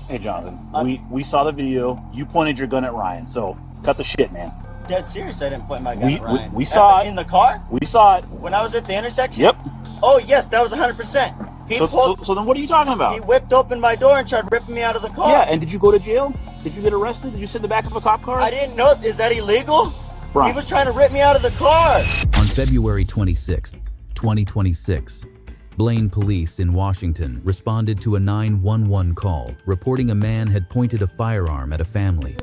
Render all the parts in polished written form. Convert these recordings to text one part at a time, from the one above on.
Hey, Jonathan, we saw the video. You pointed your gun at Ryan, so cut the shit, man. Dead serious, I didn't point my gun at Ryan. We saw it. In the car? We saw it. When I was at the intersection? Yep. Oh, yes, that was 100%. So then what are you talking about? He whipped open my door and tried ripping me out of the car. Yeah, and did you go to jail? Did you get arrested? Did you sit in the back of a cop car? I didn't know. Is that illegal? Brian. He was trying to rip me out of the car. On February 26th, 2026, Blaine police in Washington responded to a 911 call reporting a man had pointed a firearm at a family,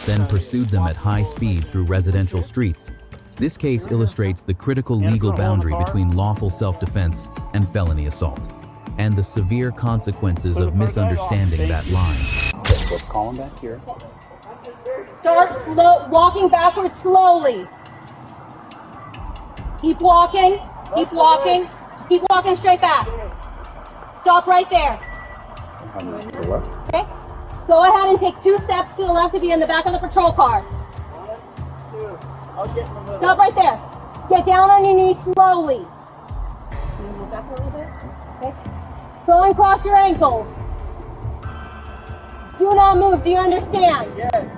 then pursued them at high speed through residential streets. This case illustrates the critical legal boundary between lawful self-defense and felony assault, and the severe consequences of misunderstanding that line. Okay, let's call him back here. Start walking backwards slowly. Keep walking. Keep walking. Just keep walking straight back. Stop right there. Okay? Go ahead and take 2 steps to the left of you in the back of the patrol car. Stop right there. Get down on your knees slowly. Can you move back a little bit? Okay. Go and cross your ankles. Do not move. Do you understand? Yes.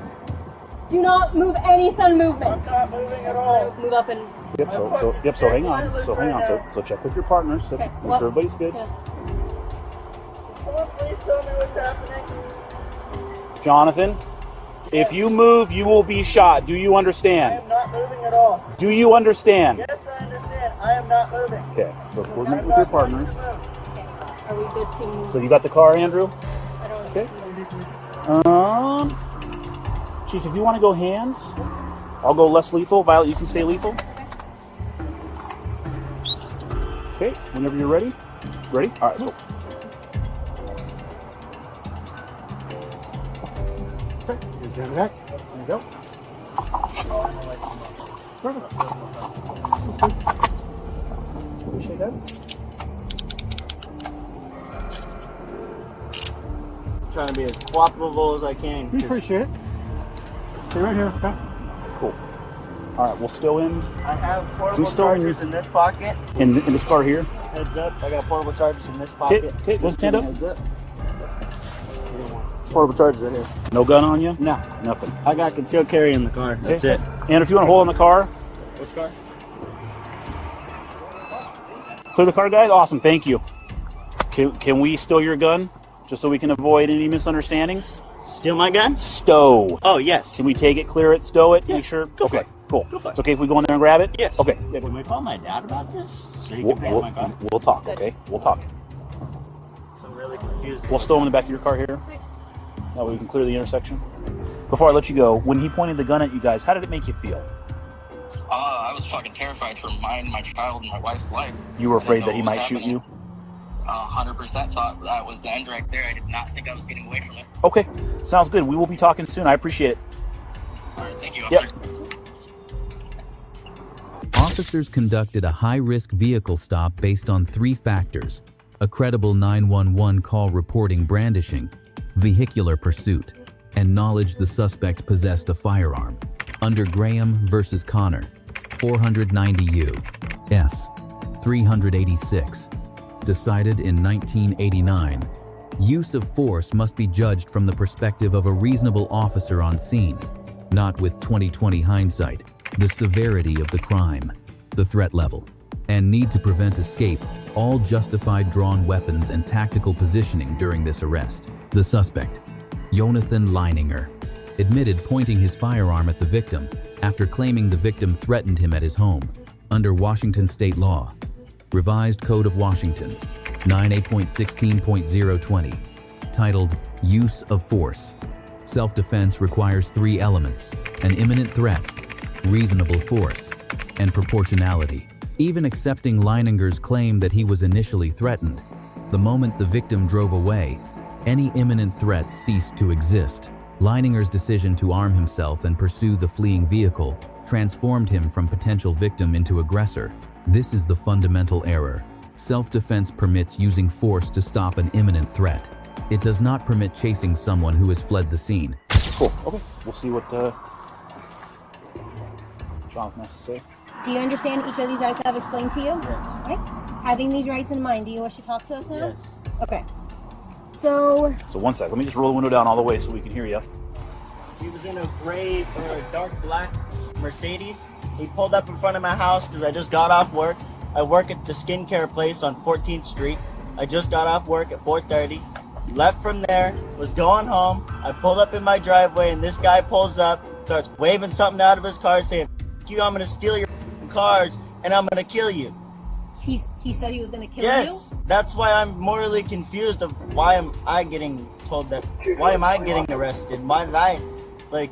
Do not move any sun movement. I'm not moving at all. Move up and... So hang on. So check with your partners. So Okay. make sure everybody's good. Yeah. Someone please tell me what's happening. Jonathan, if you move, you will be shot. Do you I understand? am not moving at all. Do you understand? Yes, I understand. I am not moving. Okay, so I'm coordinate with not your going to partners. move. Okay. Are we good to move? So you got the car, Andrew? I don't Okay. see Chief, if you want to go hands, I'll go less lethal. Violet, you can stay lethal. Okay, whenever you're ready. Ready? All right, let's go. Okay, here's your back. There you go. Perfect. That's good. Appreciate that. Trying to be as cooperable as I can. We appreciate it. Stay right here, okay? Cool. All right, we'll still in. I have portable Who's still in chargers in this pocket. in this car here. Heads up, I got portable chargers in this pocket. Okay, let's stand up. Heads up. Portable chargers right here. No gun on you? No, Nothing. I got concealed carry in the car. That's Okay. it. And if you want to hold on the car, Which car? clear the car, guys. Awesome, thank you. Can we steal your gun, just so we can avoid any misunderstandings? Steal my gun? Stow. Oh, yes. Can we take it, clear it, stow it, Yeah, make sure? go for Okay, it. cool. Go for it. It's okay if we go in there and grab it? Yes. Okay. Can we call my dad about this? So he can pay my car? We'll talk, Good. okay? We'll talk. So I'm really confused. We'll stow him in the back of your car here. That way we can clear the intersection. Before I let you go, when he pointed the gun at you guys, how did it make you feel? I was fucking terrified for mine, my child, and my wife's life. You were I didn't afraid know that he what was might shoot happening. you? 100% thought that was the end right there. I did not think I was getting away from it. Okay, sounds good. We will be talking soon. I appreciate it. All right, thank you, Yep. officer. Officers conducted a high-risk vehicle stop based on 3 factors: a credible 911 call reporting brandishing, vehicular pursuit, and knowledge the suspect possessed a firearm. Under Graham versus Connor, 490 U.S. 386, decided in 1989, use of force must be judged from the perspective of a reasonable officer on scene, not with 20/20 hindsight, the severity of the crime, the threat level, and need to prevent escape, all justified drawn weapons and tactical positioning during this arrest. The suspect, Jonathan Leininger, admitted pointing his firearm at the victim after claiming the victim threatened him at his home. Under Washington state law, Revised Code of Washington, 9A.16.020, titled Use of Force, self-defense requires 3 elements: an imminent threat, reasonable force, and proportionality. Even accepting Leininger's claim that he was initially threatened, the moment the victim drove away, any imminent threat ceased to exist. Leininger's decision to arm himself and pursue the fleeing vehicle transformed him from potential victim into aggressor. This is the fundamental error. Self-defense permits using force to stop an imminent threat. It does not permit chasing someone who has fled the scene. Cool. Okay. We'll see what Jonathan has to say. Do you understand each of these rights I've explained to you? Yes. Okay. Having these rights in mind, do you wish to talk to us now? Yes. Okay. So one sec. Let me just roll the window down all the way so we can hear you. He was in a gray or a dark black Mercedes. He pulled up in front of my house because I just got off work. I work at the skincare place on 14th Street. I just got off work at 4:30. Left from there, was going home. I pulled up in my driveway and this guy pulls up, starts waving something out of his car saying, "F you, I'm gonna steal your cars and I'm gonna kill you." he said he was gonna kill Yes, you? that's why I'm morally confused of why am I getting told that, why am I getting arrested? Why did I, like,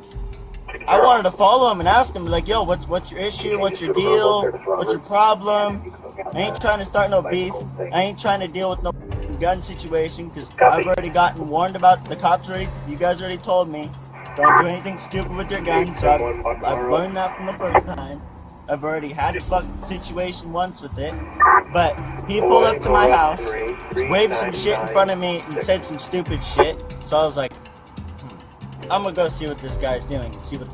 I wanted to follow him and ask him, like, yo, what's your issue? What's your deal? What's your problem? I ain't trying to start no beef. I ain't trying to deal with no gun situation because I've already gotten warned about the cops already. You guys already told me don't do anything stupid with your gun. So I've learned that from the first time. I've already had a fucking situation once with it. But he pulled up to my house, waved some shit in front of me and said some stupid shit. So I was like, I'm gonna go see what this guy's doing and see what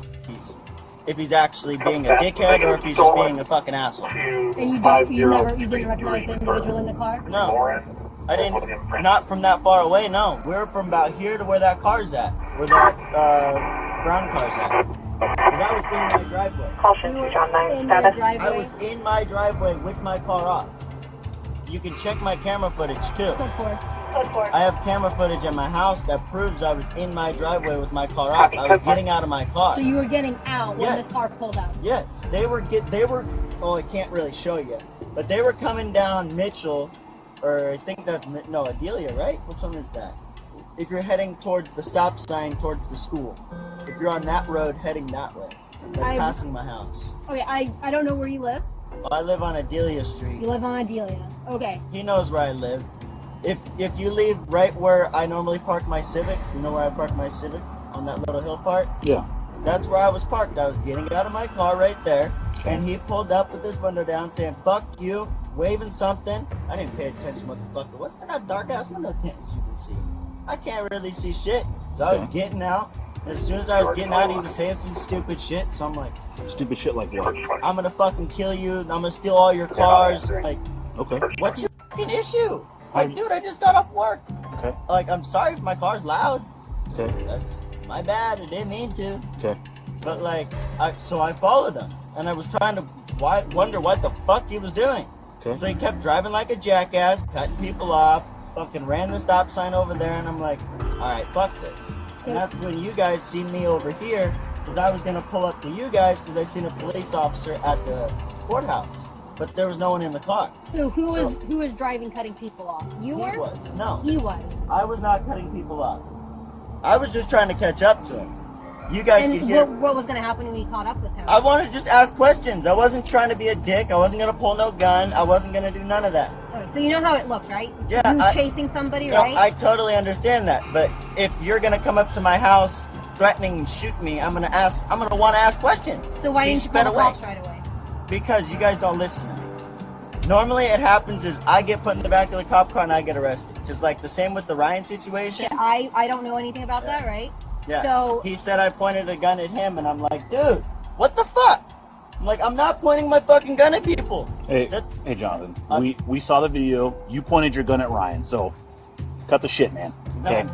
if he's actually being a dickhead or if he's just being a fucking asshole. And you didn't recognize the individual in the car? No, I didn't. Not from that far away. No, we're from about here to where that car's at, where that brown car's at. Because I was in my driveway. Caution to John 9 status. I was in my driveway with my car off. You can check my camera footage too. Code 4. Code 4. I have camera footage at my house that proves I was in my driveway with my car off. I was getting out of my car. So you were getting out when Yes. this car pulled out? Yes, they were, well, I can't really show you, but they were coming down Mitchell, or I think that's, no, Adelia, right? Which one is that? If you're heading towards the stop sign towards the school. If you're on that road heading that way, they're passing my house. Okay, I don't know where you live. Well, I live on Adelia Street. You live on Adelia. Okay. He knows where I live. If you leave right where I normally park my Civic, you know where I park my Civic? On that little hill part? Yeah. That's where I was parked. I was getting out of my car right there, and he pulled up with his window down saying, "Fuck you," waving something. I didn't pay attention what the fuck it was. I got dark ass window tints you can see. I can't really see shit. So I was getting out, and as soon as I was getting out, he was saying some stupid shit. So I'm like, Stupid shit like what? I'm gonna fucking kill you, and I'm gonna steal all your cars. Like, Okay. what's your fucking issue? Like, dude, I just got off work. Okay. Like, I'm sorry if my car's loud. Okay. That's my bad. I didn't mean to. Okay. But like, so I followed him, and I was trying to wonder what the fuck he was doing. Okay. So he kept driving like a jackass, cutting people off, fucking ran the stop sign over there, and I'm like, all right, fuck this. And that's when you guys see me over here, because I was gonna pull up to you guys because I seen a police officer at the courthouse, but there was no one in the car. So who was driving, cutting people off? You He were? was. No, He was. I was not cutting people off. I was just trying to catch up to him. You guys could And hear. what was going to happen when you caught up with him? I wanted to just ask questions. I wasn't trying to be a dick. I wasn't gonna pull no gun. I wasn't gonna do none of that. Okay, so you know how it looks, right? Yeah, You I- chasing somebody, No, right? I totally understand that. But if you're gonna come up to my house threatening and shoot me, I'm gonna want to ask questions. So why He didn't you call sped the away. cops right away? Because you guys don't listen to me. Normally, it happens is I get put in the back of the cop car and I get arrested. Just like the same with the Ryan situation. Yeah, I don't know anything about that, right? Yeah. So He said I pointed a gun at him, and I'm like, dude, what the fuck? I'm like, I'm not pointing my fucking gun at people. Hey, Jonathan. We saw the video. You pointed your gun at Ryan, so cut the shit, man. Okay. No,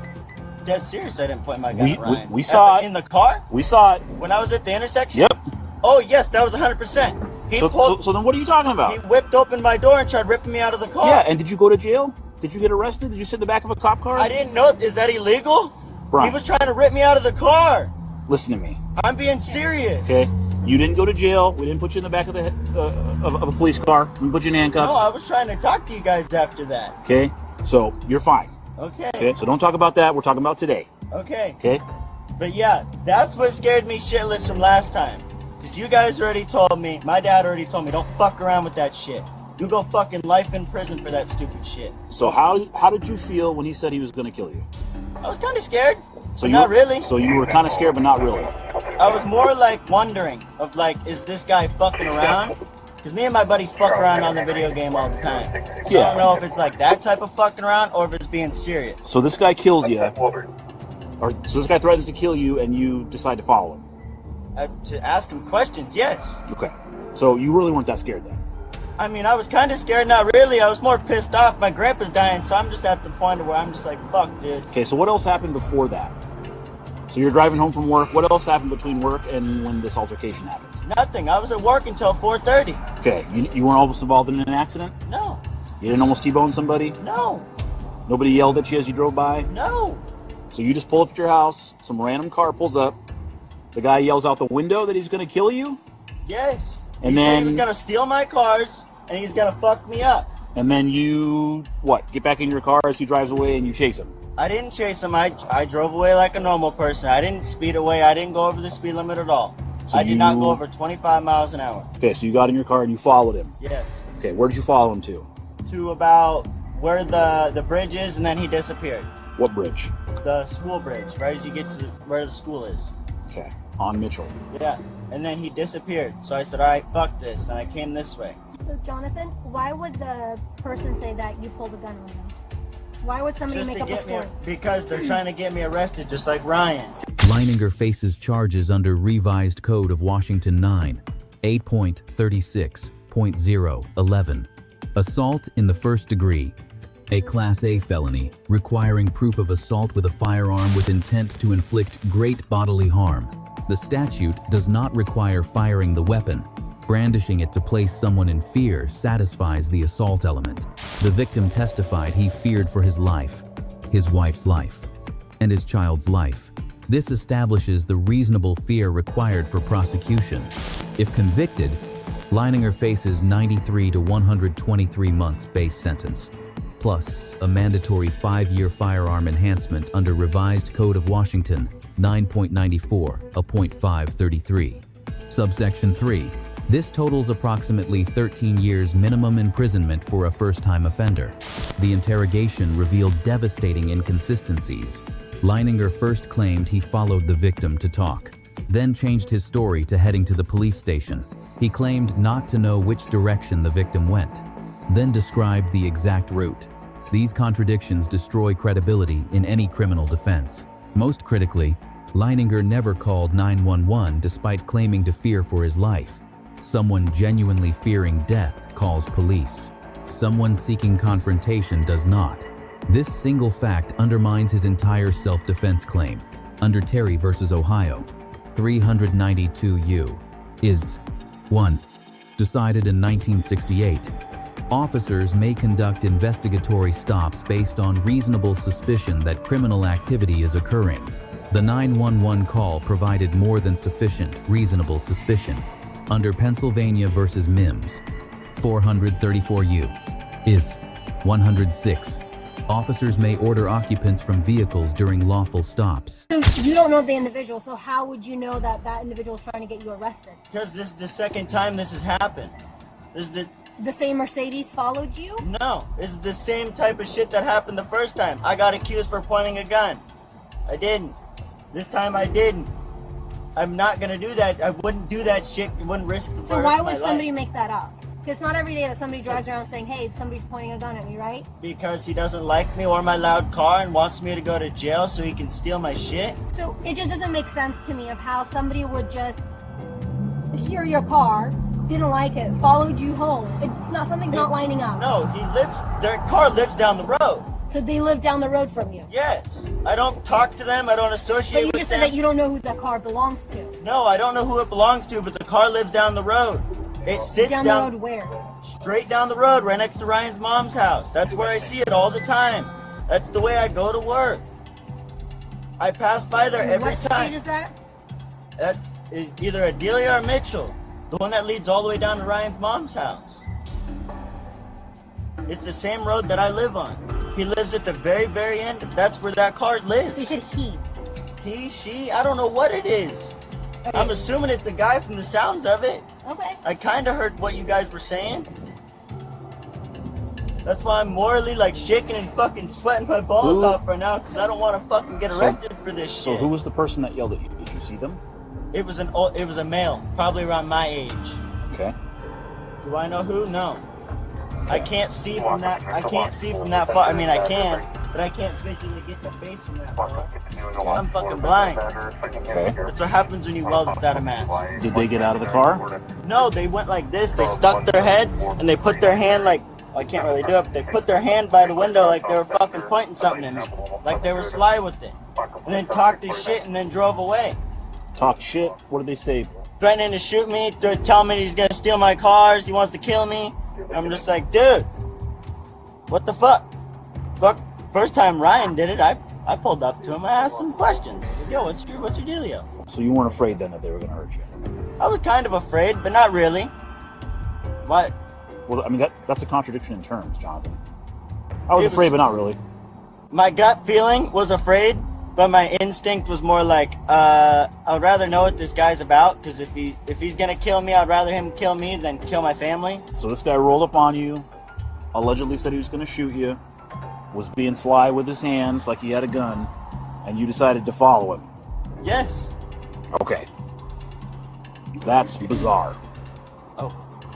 dead serious. I didn't point my gun at Ryan. we saw it in the car We saw it. when I was at the intersection. Yep. Oh yes, that was 100%. So then what are you talking about? He whipped open my door and tried ripping me out of the car. Yeah, and did you go to jail? Did you get arrested? Did you sit in the back of a cop car? I didn't know. Is that illegal? Brian, He was trying to rip me out of the car. listen to me. I'm being serious. Okay. You didn't go to jail. We didn't put you in the back of the of a police car. We put you in handcuffs. No, I was trying to talk to you guys after that. Okay. So you're fine. Okay. Okay. So don't talk about that. We're talking about today. Okay. Okay. But yeah, that's what scared me shitless from last time. Because you guys already told me, my dad already told me, don't fuck around with that shit. You go fucking life in prison for that stupid shit. So how did you feel when he said he was going to kill you? I was kind of scared. So But not really. So you were kind of scared, but not really. I was more like wondering of like, is this guy fucking around? Because me and my buddies fuck around on the video game all the time. So Yeah. I don't know if it's like that type of fucking around or if it's being serious. So this guy kills you, so this guy threatens to kill you, and you decide to follow him. To ask him questions, yes. Okay. So you really weren't that scared then. I mean, I was kind of scared. Not really. I was more pissed off. My grandpa's dying, so I'm just at the point where I'm just like, fuck, dude. Okay, so what else happened before that? So you're driving home from work. What else happened between work and when this altercation happened? Nothing. I was at work until 4:30. Okay, you weren't almost involved in an accident? No. You didn't almost T-bone somebody? No. Nobody yelled at you as you drove by? No. So you just pull up at your house, some random car pulls up, the guy yells out the window that he's going to kill you? Yes. And he said then he was gonna steal my cars and he's gonna fuck me up. And then you, what, get back in your car as he drives away and you chase him? I didn't chase him. I drove away like a normal person. I didn't speed away. I didn't go over the speed limit at all. So I did not go over 25 miles an hour. Okay, so you got in your car and you followed him. Yes. Okay, where did you follow him to? To about where the bridge is, and then he disappeared. What bridge? The school bridge, right as you get to where the school is. Okay, on Mitchell. Yeah. And then he disappeared. So I said, all right, fuck this. And I came this way. So, Jonathan, why would the person say that you pulled a gun on them? Why would somebody Just make to up a get me, story? because they're trying to get me arrested, just like Ryan. Leininger faces charges under Revised Code of Washington 9, 8.36.011. Assault in the first degree, a Class A felony requiring proof of assault with a firearm with intent to inflict great bodily harm. The statute does not require firing the weapon. Brandishing it to place someone in fear satisfies the assault element. The victim testified he feared for his life, his wife's life, and his child's life. This establishes the reasonable fear required for prosecution. If convicted, Leininger faces 93 to 123 months base sentence, plus a mandatory 5-year firearm enhancement under Revised Code of Washington 9.94, Subsection 3. This totals approximately 13 years minimum imprisonment for a first-time offender. The interrogation revealed devastating inconsistencies. Leininger first claimed he followed the victim to talk, then changed his story to heading to the police station. He claimed not to know which direction the victim went, then described the exact route. These contradictions destroy credibility in any criminal defense. Most critically, Leininger never called 911 despite claiming to fear for his life. Someone genuinely fearing death calls police. Someone seeking confrontation does not. This single fact undermines his entire self-defense claim. Under Terry v. Ohio, 392 U. is 1. Decided in 1968. Officers may conduct investigatory stops based on reasonable suspicion that criminal activity is occurring. The 911 call provided more than sufficient reasonable suspicion. Under Pennsylvania v. Mims, 434 U. is 106. Officers may order occupants from vehicles during lawful stops. So you don't know the individual, so how would you know that that individual is trying to get you arrested? Because this is the second time this has happened. This is The same Mercedes followed you? No, it's the same type of shit that happened the first time. I got accused for pointing a gun. I didn't. This time I didn't. I'm not gonna do that. I wouldn't do that shit. I wouldn't risk the So why would somebody make that up? Because it's not every day that somebody drives around saying, hey, somebody's pointing a gun at me, right? Because he doesn't like me or my loud car and wants me to go to jail so he can steal my shit. So it just doesn't make sense to me of how somebody would just hear your car, didn't like it, followed you home. It's not, something's not lining up. No, their car lives down the road. So they live down the road from you? Yes. I don't talk to them. I don't associate But you with just them. said that you don't know who that car belongs to. No, I don't know who it belongs to, but the car lives down the road. It sits Down the road where? Straight down the road, right next to Ryan's mom's house. That's where I see it all the time. That's the way I go to work. I pass by there every What time. street is that? That's either Adelia or Mitchell. The one that leads all the way down to Ryan's mom's house. It's the same road that I live on. He lives at the very, very end. That's where that car lives. So you said he. He, she, I don't know what it is. Okay. I'm assuming it's a guy from the sounds of it. Okay. I kind of heard what you guys were saying. That's why I'm morally like shaking and fucking sweating my balls off right now because I don't want to fucking get arrested for this shit. So who was the person that yelled at you? Did you see them? It was a male, probably around my age. Okay. Do I know who? No. I can't see from that. I can't see from that far. I mean, I can. but I can't visually get the face from that, bro. I'm fucking blind. Okay. That's what happens when you weld without a mask. Did they get out of the car? No, they went like this. They stuck their head and they put their hand like, well, I can't really do it, but they put their hand by the window like they were fucking pointing something at me. Like they were sly with it. And then talked this shit and then drove away. Talk shit? What did they say? Threatening to shoot me. They're telling me he's gonna steal my cars. He wants to kill me. And I'm just like, dude, what the fuck? Fuck. First time Ryan did it, I pulled up to him and I asked him questions. Like, yo, what's your dealio? So you weren't afraid then that they were going to hurt you? I was kind of afraid, but not really. What? Well, I mean, that's a contradiction in terms, Jonathan. I was afraid, but not really. My gut feeling was afraid, but my instinct was more like, I'd rather know what this guy's about, because if he's gonna kill me, I'd rather him kill me than kill my family. So this guy rolled up on you, allegedly said he was going to shoot you, was being sly with his hands like he had a gun, and you decided to follow him. Yes. Okay. That's bizarre. Oh,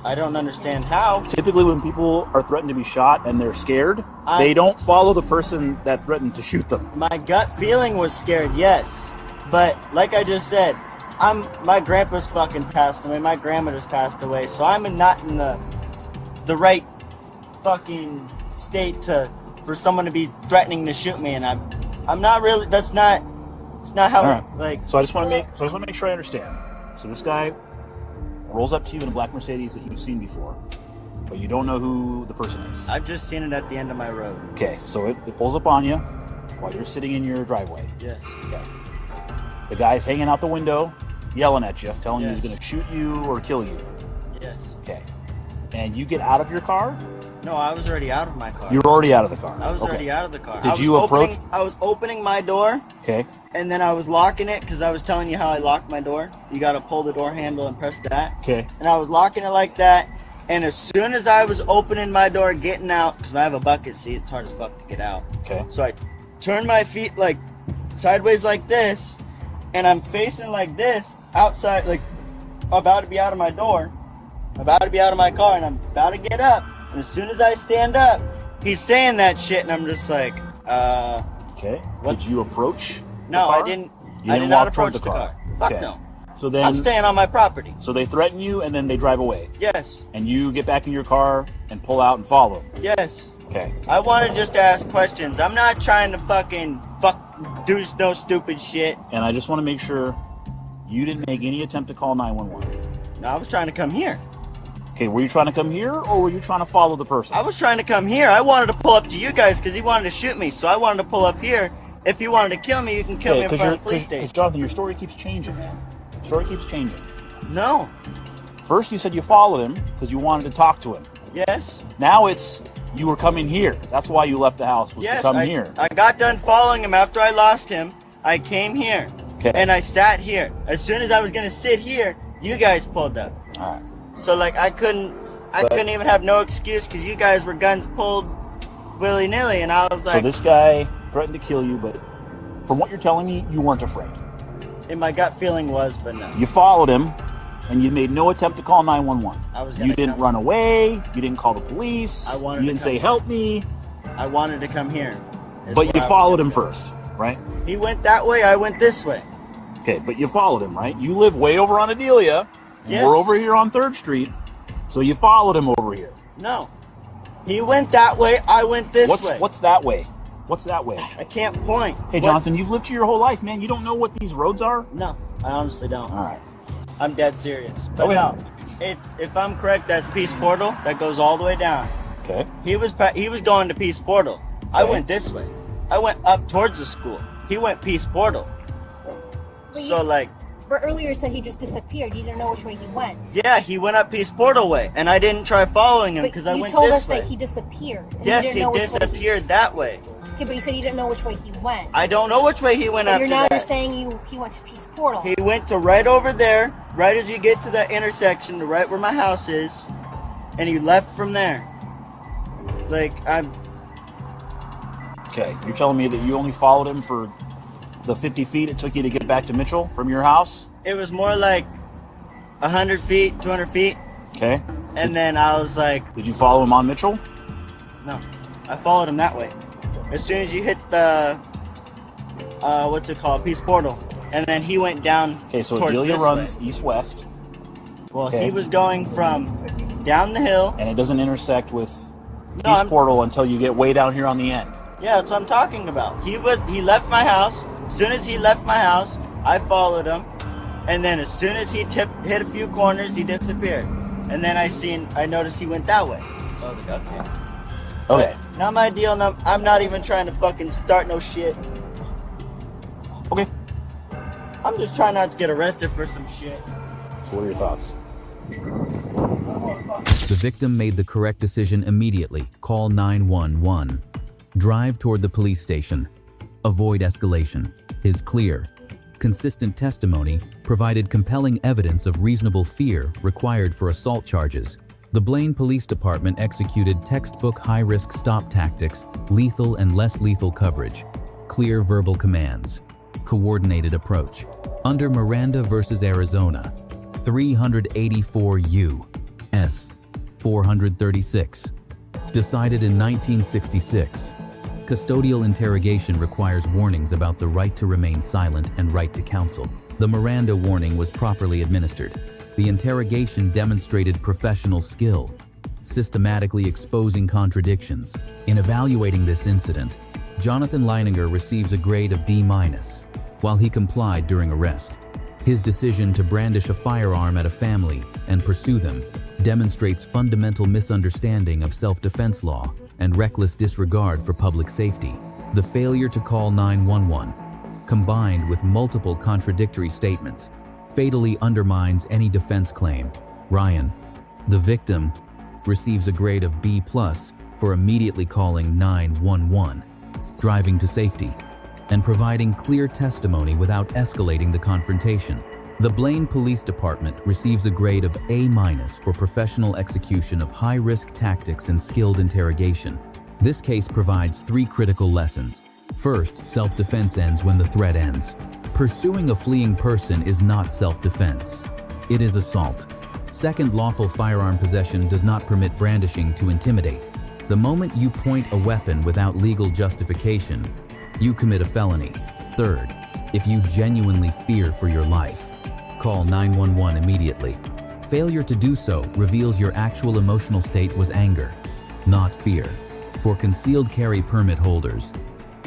I don't understand how. Typically when people are threatened to be shot and they're scared, they don't follow the person that threatened to shoot them. My gut feeling was scared, yes. But like I just said, my grandpa's fucking passed away, my grandma just passed away, so I'm not in the right fucking state for someone to be threatening to shoot me, and I'm not really, it's not how, right. like. So I just want to make sure I understand. So this guy rolls up to you in a black Mercedes that you've seen before, but you don't know who the person is. I've just seen it at the end of my road. Okay, so it pulls up on you while you're sitting in your driveway. Yes. Okay. The guy's hanging out the window, yelling at you, telling you Yes. he's going to shoot you or kill you. Yes. Okay. And you get out of your car? No, I was already out of my car. You were already out of the car. I was Okay. already out of the car. Did you approach? I was opening my door, Okay. and then I was locking it, because I was telling you how I locked my door. You gotta pull the door handle and press that. Okay. And I was locking it like that, and as soon as I was opening my door, getting out, because I have a bucket seat, it's hard as fuck to get out. Okay. So I turned my feet like sideways like this, and I'm facing like this, outside, like about to be out of my door, about to be out of my car, and I'm about to get up. And as soon as I stand up, he's saying that shit, and I'm just like, Okay. What? Did you approach? no, the car? I didn't. You I didn't did not walk toward approach the car. Fuck Okay. no. So then, I'm staying on my property. so they threaten you, and then they drive away, Yes. and you get back in your car and pull out and follow them. Yes. Okay. I want to just ask questions. I'm not trying to fucking do no stupid shit. And I just want to make sure you didn't make any attempt to call 911. No, I was trying to come here. Okay. Were you trying to come here, or were you trying to follow the person? I was trying to come here. I wanted to pull up to you guys because he wanted to shoot me. So I wanted to pull up here. If you wanted to kill me, you can kill me in front of the police station. Jonathan, your story keeps changing, man. Your story keeps changing. No. First, you said you followed him because you wanted to talk to him. Yes. Now it's you were coming here. That's why you left the house, was to Yes. come here. I got done following him after I lost him. I came here. Okay. And I sat here. As soon as I was gonna sit here, you guys pulled up. All right. So like I couldn't even have no excuse because you guys were guns pulled willy nilly, and I was like, So this guy threatened to kill you, but from what you're telling me, you weren't afraid. and my gut feeling was, but no. You followed him, and you made no attempt to call 911. I was gonna You didn't come. run away. You didn't call the police. I wanted You to didn't come say, here. "Help me." I wanted to come here. Is But what you I was followed gonna him do. first, right? He went that way. I went this way. Okay, but you followed him, right? You live way over on Adelia, and Yes. we're over here on 3rd Street, so you followed him over here. No. He went that way. I went this way. What's that way? What's that way? I can't point. Hey, What- Jonathan, you've lived here your whole life, man. You don't know what these roads are? No, I honestly don't. All right. I'm dead serious. But Okay. no, it's, if I'm correct, that's Peace Portal. That goes all the way down. Okay. He was going to Peace Portal. I Okay. went this way. I went up towards the school. He went Peace Portal. But So like, But earlier you said he just disappeared. You didn't know which way he went. yeah, he went up Peace Portal way, and I didn't try following him But because I you went told this us way. that he disappeared. And Yes, you he didn't know which way disappeared that way. Okay, but you said you didn't know which way he went. I don't know which way he went But after you're now that. you're saying he went to Peace Portal. He went to right over there, right as you get to the intersection, to right where my house is, and he left from there. Like, Okay. You're telling me that you only followed him for the 50 feet it took you to get back to Mitchell from your house? it was more like 100 feet, 200 feet, Okay. and then I was like, Did you follow him on Mitchell? no. I followed him that way. as soon as you hit the what's it called, Peace Portal, and then he went down. Okay, so towards Adelia this runs way. east-west, Well, okay. he was going from down the hill. and it doesn't intersect with No, Peace Portal until you get way down here on the end. Yeah, that's what I'm talking about. He left my house. As soon as he left my house, I followed him, and then as soon as he hit a few corners, he disappeared. And then I noticed he went that way. So I was like, okay. Okay. But not my deal. No, I'm not even trying to fucking start no shit. Okay. I'm just trying not to get arrested for some shit. So what are your thoughts? The victim made the correct decision immediately. Call 911. Drive toward the police station. Avoid escalation. His clear, consistent testimony provided compelling evidence of reasonable fear required for assault charges. The Blaine Police Department executed textbook high-risk stop tactics, lethal and less lethal coverage, clear verbal commands, coordinated approach. Under Miranda v. Arizona, 384 U.S. 436, decided in 1966, custodial interrogation requires warnings about the right to remain silent and right to counsel. The Miranda warning was properly administered. The interrogation demonstrated professional skill, systematically exposing contradictions. In evaluating this incident, Jonathan Leininger receives a grade of D-, while he complied during arrest. His decision to brandish a firearm at a family and pursue them demonstrates fundamental misunderstanding of self-defense law and reckless disregard for public safety. The failure to call 911, combined with multiple contradictory statements, fatally undermines any defense claim. Ryan, the victim, receives a grade of B+ for immediately calling 911, driving to safety, and providing clear testimony without escalating the confrontation. The Blaine Police Department receives a grade of A- for professional execution of high-risk tactics and skilled interrogation. This case provides 3 critical lessons. First, self-defense ends when the threat ends. Pursuing a fleeing person is not self-defense. It is assault. Second, lawful firearm possession does not permit brandishing to intimidate. The moment you point a weapon without legal justification, you commit a felony. Third, if you genuinely fear for your life, call 911 immediately. Failure to do so reveals your actual emotional state was anger, not fear. For concealed carry permit holders,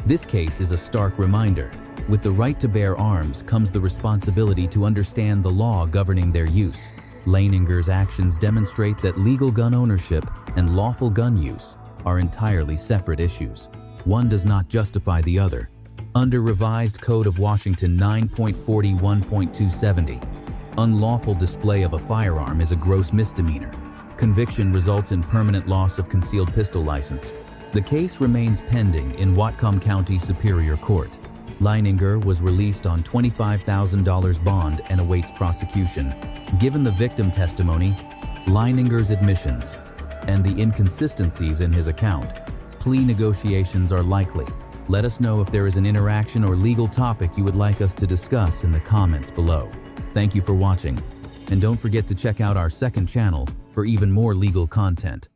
this case is a stark reminder. With the right to bear arms comes the responsibility to understand the law governing their use. Leininger's actions demonstrate that legal gun ownership and lawful gun use are entirely separate issues. One does not justify the other. Under Revised Code of Washington 9.41.270, unlawful display of a firearm is a gross misdemeanor. Conviction results in permanent loss of concealed pistol license. The case remains pending in Whatcom County Superior Court. Leininger was released on $25,000 bond and awaits prosecution. Given the victim testimony, Leininger's admissions, and the inconsistencies in his account, plea negotiations are likely. Let us know if there is an interaction or legal topic you would like us to discuss in the comments below. Thank you for watching, and don't forget to check out our second channel for even more legal content.